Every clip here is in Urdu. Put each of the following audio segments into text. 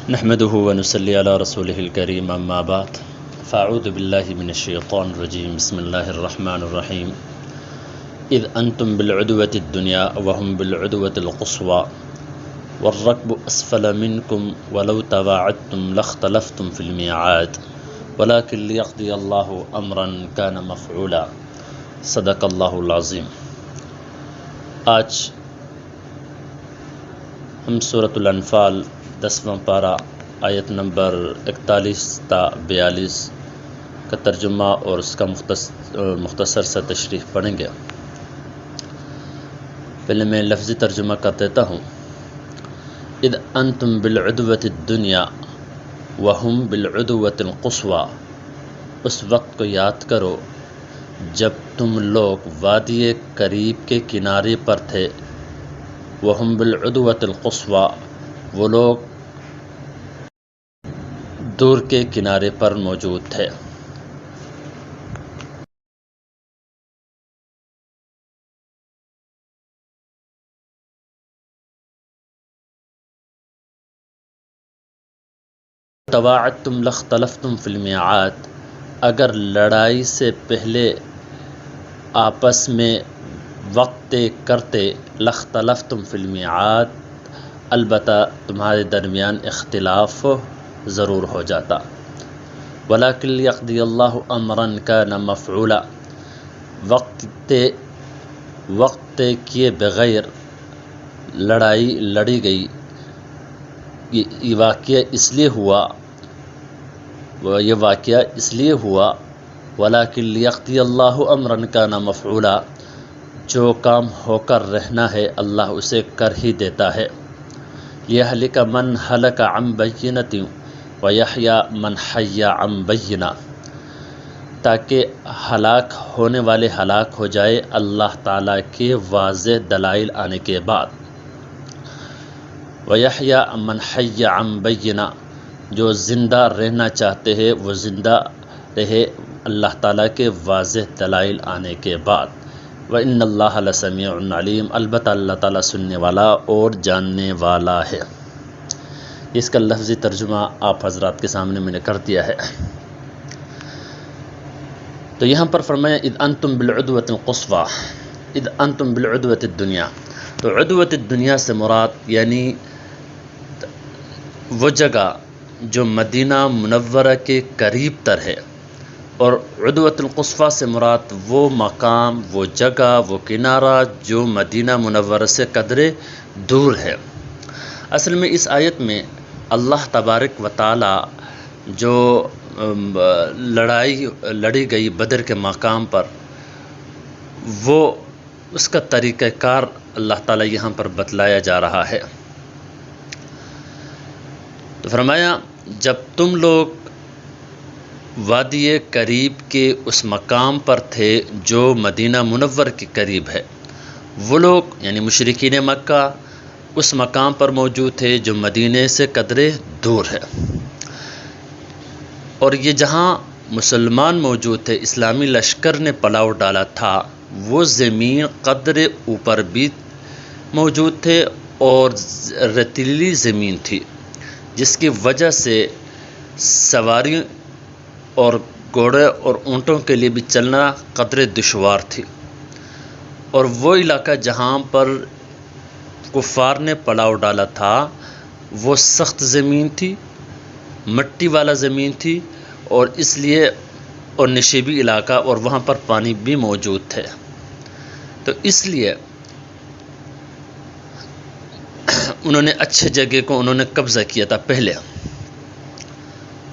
نحمده ونصلي على رسوله الكريم اما بعد فاعوذ بالله من الشيطان الرجيم بسم الله الرحمن الرحيم اذ انتم بالعدوة الدنيا وهم بالعدوة القصوى والركب اسفل منكم ولو تواعدتم لاختلفتم في الميعاد ولكن ليقضي الله امرا كان مفعولا صدق اللہ العظیم۔ آج ہم سورۃ الانفال 10واں پارہ آیت نمبر 41 تا 42 کا ترجمہ اور اس کا مختصر سا تشریح پڑھیں گے۔ پہلے میں لفظی ترجمہ کر دیتا ہوں۔ اذ انتم بالعدوۃ الدنیا وہم بالعدوۃ القصویٰ، اس وقت کو یاد کرو جب تم لوگ وادی قریب کے کنارے پر تھے، وہم بالعدوۃ القصویٰ، وہ لوگ دور کے کنارے پر موجود تھے۔ تواعدتم لاختلفتم فی المیعاد، اگر لڑائی سے پہلے آپس میں وقت طے کرتے، لاختلفتم فی المیعاد، البتہ تمہارے درمیان اختلاف ضرور ہو جاتا۔ ولیکن لیقضی اللہ امرا کان مفعولا، وقت طے کیے بغیر لڑائی لڑی گئی، یہ واقعہ اس لیے ہوا ولیکن لیقضی اللہ امرا کان مفعولا، جو کام ہو کر رہنا ہے اللہ اسے کر ہی دیتا ہے۔ لیہلک من ہلک عن بینۃ ویحیی من حی عن بینہ، تاکہ ہلاک ہونے والے ہلاک ہو جائے اللہ تعالیٰ کے واضح دلائل آنے کے بعد، ویحیی من حی عن بینہ، جو زندہ رہنا چاہتے ہیں وہ زندہ رہے اللہ تعالیٰ کے واضح دلائل آنے کے بعد۔ وَإِنَّ اللَّهَ لَسَمِيعٌ عَلِيمٌ، البتہ اللہ تعالیٰ سننے والا اور جاننے والا ہے۔ اس کا لفظی ترجمہ آپ حضرات کے سامنے میں نے کر دیا ہے۔ تو یہاں پر فرمایا اذ انتم بالعدوۃ القصویٰ، اذ انتم بالعدوۃ الدنیا، تو عدوۃ الدنیا سے مراد یعنی وہ جگہ جو مدینہ منورہ کے قریب تر ہے، اور عدوۃ القصویٰ سے مراد وہ مقام، وہ جگہ، وہ کنارہ جو مدینہ منورہ سے قدرے دور ہے۔ اصل میں اس آیت میں اللہ تبارک و تعالی جو لڑائی لڑی گئی بدر کے مقام پر، وہ اس کا طریقہ کار اللہ تعالی یہاں پر بتلایا جا رہا ہے۔ تو فرمایا جب تم لوگ وادی قریب کے اس مقام پر تھے جو مدینہ منور کے قریب ہے، وہ لوگ یعنی مشرکین مکہ اس مقام پر موجود تھے جو مدینے سے قدرے دور ہے، اور یہ جہاں مسلمان موجود تھے، اسلامی لشکر نے پلاؤ ڈالا تھا، وہ زمین قدرے اوپر بھی موجود تھے اور ریتیلی زمین تھی، جس کی وجہ سے سواری اور گھوڑے اور اونٹوں کے لیے بھی چلنا قدرے دشوار تھی، اور وہ علاقہ جہاں پر کفار نے پلاؤ ڈالا تھا وہ سخت زمین تھی، مٹی والا زمین تھی، اور اس لیے اور نشیبی علاقہ، اور وہاں پر پانی بھی موجود تھے، تو اس لیے انہوں نے اچھے جگہ کو انہوں نے قبضہ کیا تھا پہلے۔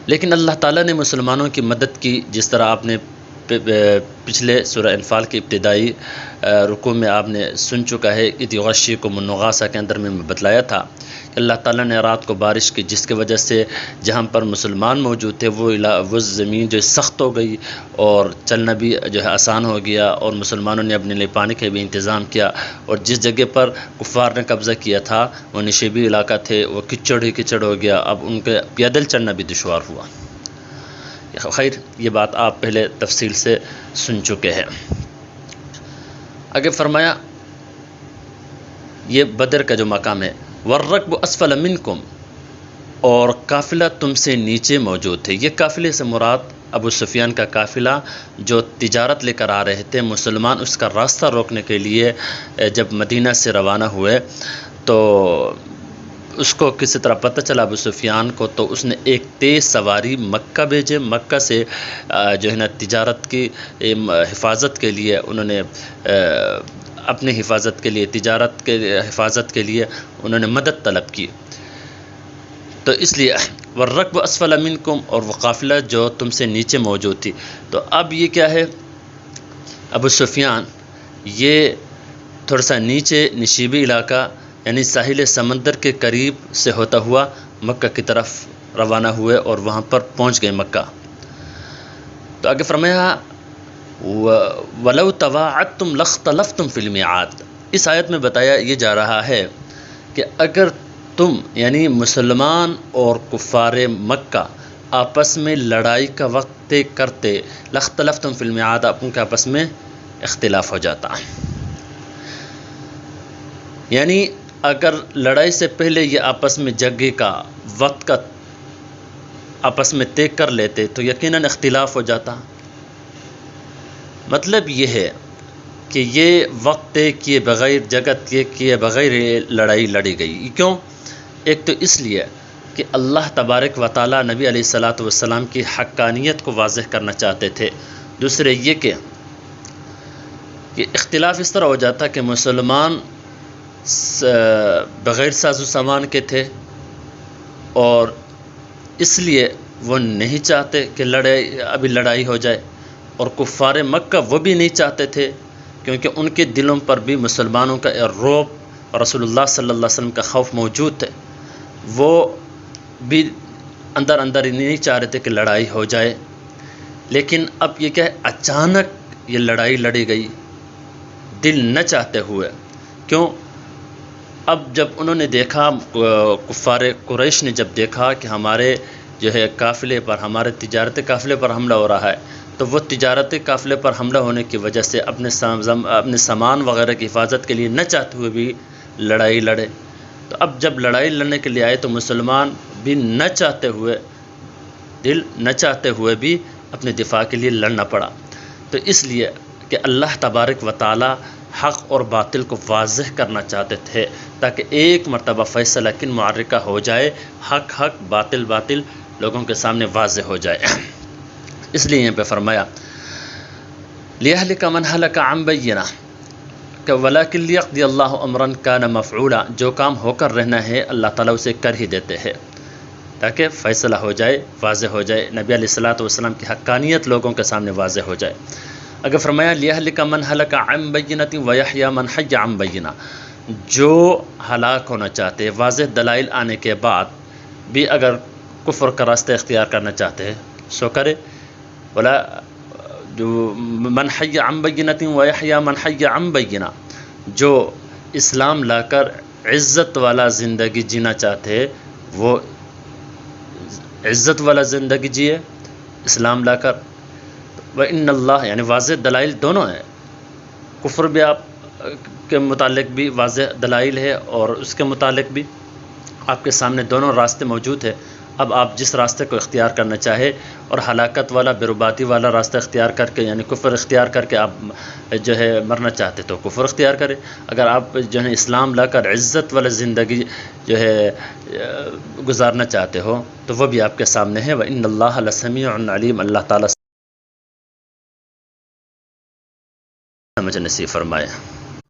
لیکن اللہ تعالیٰ نے مسلمانوں کی مدد کی، جس طرح آپ نے پچھلے سورہ انفال کے ابتدائی رکوع میں آپ نے سن چکا ہے، اذ یغشیکم النعاس کے اندر میں بتلایا تھا کہ اللہ تعالیٰ نے رات کو بارش کی، جس کی وجہ سے جہاں پر مسلمان موجود تھے وہ زمین جو سخت ہو گئی اور چلنا بھی جو ہے آسان ہو گیا، اور مسلمانوں نے اپنے لیے پانی کا بھی انتظام کیا، اور جس جگہ پر کفار نے قبضہ کیا تھا وہ نشیبی علاقہ تھے، وہ کچڑ ہی کچڑ ہو گیا، اب ان کے پیدل چلنا بھی دشوار ہوا۔ خیر یہ بات آپ پہلے تفصیل سے سن چکے ہیں۔ آگے فرمایا یہ بدر کا جو مقام ہے، والرکب اسفل منکم، اور قافلہ تم سے نیچے موجود تھے۔ یہ قافلے سے مراد ابو سفیان کا قافلہ جو تجارت لے کر آ رہے تھے، مسلمان اس کا راستہ روکنے کے لیے جب مدینہ سے روانہ ہوئے تو اس کو کسی طرح پتہ چلا ابو سفیان کو، تو اس نے ایک تیز سواری مکہ بھیجے۔ مکہ سے جو ہے نا تجارت کی حفاظت کے لیے انہوں نے اپنی حفاظت کے لیے، تجارت کے حفاظت کے لیے انہوں نے مدد طلب کی۔ تو اس لیے والرکب اسفل منکم، اور وہ قافلہ جو تم سے نیچے موجود تھی۔ تو اب یہ کیا ہے، ابو سفیان یہ تھوڑا سا نیچے نشیبی علاقہ یعنی ساحل سمندر کے قریب سے ہوتا ہوا مکہ کی طرف روانہ ہوئے اور وہاں پر پہنچ گئے مکہ۔ تو آگے فرمایا وَلَوْ تَوَاعَدْتُمْ لَاخْتَلَفْتُمْ فِي الْمِيعَادِ۔ اس آیت میں بتایا یہ جا رہا ہے کہ اگر تم یعنی مسلمان اور کفار مکہ آپس میں لڑائی کا وقت طے کرتے، لَاخْتَلَفْتُمْ فِي الْمِيعَادِ، آپ ان کے آپس میں اختلاف ہو جاتا۔ یعنی اگر لڑائی سے پہلے یہ آپس میں جگہ کا وقت کا آپس میں طے کر لیتے تو یقیناً اختلاف ہو جاتا۔ مطلب یہ ہے کہ یہ وقت طے کیے بغیر، جگہ طے کیے بغیر لڑائی لڑی گئی۔ کیوں؟ ایک تو اس لیے کہ اللہ تبارک و تعالیٰ نبی علیہ الصلاۃ والسلام کی حقانیت کو واضح کرنا چاہتے تھے۔ دوسرے یہ کہ اختلاف اس طرح ہو جاتا کہ مسلمان بغیر ساز و سامان کے تھے اور اس لیے وہ نہیں چاہتے کہ ابھی لڑائی ہو جائے، اور کفار مکہ وہ بھی نہیں چاہتے تھے کیونکہ ان کے دلوں پر بھی مسلمانوں کا رعب، رسول اللہ صلی اللہ علیہ وسلم کا خوف موجود تھے۔ وہ بھی اندر اندر ہی نہیں چاہ رہے تھے کہ لڑائی ہو جائے۔ لیکن اب یہ کہ اچانک یہ لڑائی لڑی گئی دل نہ چاہتے ہوئے۔ کیوں؟ اب جب انہوں نے دیکھا، کفار قریش نے جب دیکھا کہ ہمارے جو ہے قافلے پر، ہمارے تجارتی قافلے پر حملہ ہو رہا ہے، تو وہ تجارتی قافلے پر حملہ ہونے کی وجہ سے اپنے سامان وغیرہ کی حفاظت کے لیے نہ چاہتے ہوئے بھی لڑائی لڑے۔ تو اب جب لڑائی لڑنے کے لیے آئے تو مسلمان بھی نہ چاہتے ہوئے، دل نہ چاہتے ہوئے بھی اپنے دفاع کے لیے لڑنا پڑا۔ تو اس لیے کہ اللہ تبارک و تعالی حق اور باطل کو واضح کرنا چاہتے تھے تاکہ ایک مرتبہ فیصلہ کن معرکہ ہو جائے، حق حق، باطل باطل لوگوں کے سامنے واضح ہو جائے۔ اس لیے یہاں پہ فرمایا لِيَهْلِكَ مَنْ هَلَكَ عَنْ بَيِّنَةٍ وَلَكِنْ لِيَقْضِيَ اللَّهُ أَمْرًا كَانَ مَفْعُولًا، جو کام ہو کر رہنا ہے اللہ تعالیٰ اسے کر ہی دیتے ہیں تاکہ فیصلہ ہو جائے، واضح ہو جائے، نبی علیہ الصلاۃ والسلام کی حقانیت لوگوں کے سامنے واضح ہو جائے۔ اگر فرمایا لِيَهْلِكَ مَنْ هَلَكَ عَنْ بَيِّنَةٍ وَيَحْيَىٰ مَنْ حَيَّ عَنْ بَيِّنَةٍ، جو ہلاک ہونا چاہتے، واضح دلائل آنے کے بعد بھی اگر کفر کا راستہ اختیار کرنا چاہتے ہیں سو کرے، ولا من حی عن بینۃ ویحییٰ من حی عن بینہ، جو اسلام لا کر عزت والا زندگی جینا چاہتے وہ عزت والا زندگی جیے اسلام لا کر۔ وَإِنَّ اللَّهَ، یعنی واضح دلائل دونوں ہیں، کفر بھی آپ کے متعلق بھی واضح دلائل ہے اور اس کے متعلق بھی آپ کے سامنے دونوں راستے موجود ہیں۔ اب آپ جس راستے کو اختیار کرنا چاہے اور ہلاکت والا، بربادی والا راستہ اختیار کر کے یعنی کفر اختیار کر کے آپ جو ہے مرنا چاہتے تو کفر اختیار کرے، اگر آپ جو ہے اسلام لا کر عزت والا زندگی جو ہے گزارنا چاہتے ہو تو وہ بھی آپ کے سامنے ہے۔ وَإِنَّ اللَّهَ لَسَمِيعٌ عَلِيمٌ، اللہ تعالیٰ سمجھ نصیب فرمائے۔